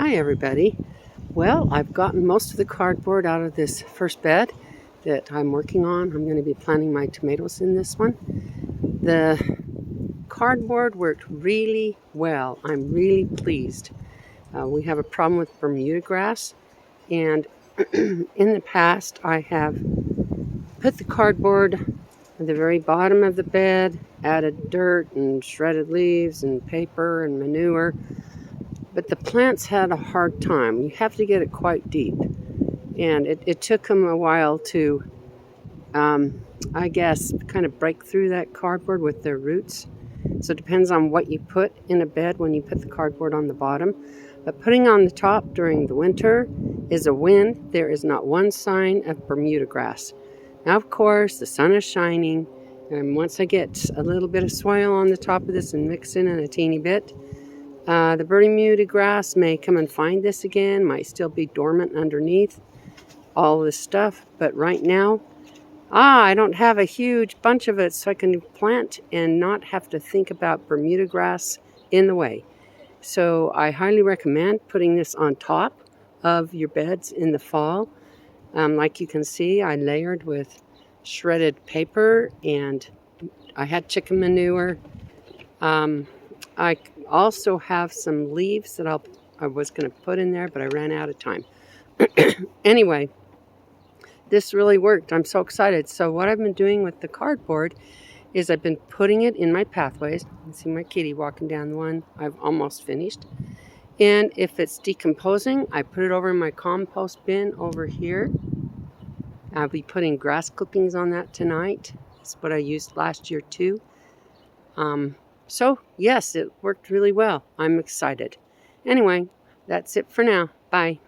Hi everybody. Well, I've gotten most of the cardboard out of this first bed that I'm working on. I'm going to be planting my tomatoes in this one. The cardboard worked really well. I'm really pleased. We have a problem with Bermuda grass, and in the past I have put the cardboard at the very bottom of the bed, added dirt and shredded leaves and paper and manure. But the plants had a hard time. You have to get it quite deep. And it took them a while to, I guess, kind of break through that cardboard with their roots. So it depends on what you put in a bed when you put the cardboard on the bottom. But putting on the top during the winter is a win. There is not one sign of Bermuda grass. Now, of course, the sun is shining. And once I get a little bit of soil on the top of this and mix in a teeny bit, the Bermuda grass may come and find this again, might still be dormant underneath all this stuff, but right now, I don't have a huge bunch of it so I can plant and not have to think about Bermuda grass in the way. So I highly recommend putting this on top of your beds in the fall. Like you can see, I layered with shredded paper and I had chicken manure. I also have some leaves that I was going to put in there, but I ran out of time. Anyway, this really worked. I'm so excited. So what I've been doing with the cardboard is I've been putting it in my pathways. You can see my kitty walking down the one I've almost finished. And if it's decomposing, I put it over in my compost bin over here. I'll be putting grass clippings on that tonight. That's what I used last year too. So, yes, it worked really well. I'm excited. Anyway, that's it for now. Bye.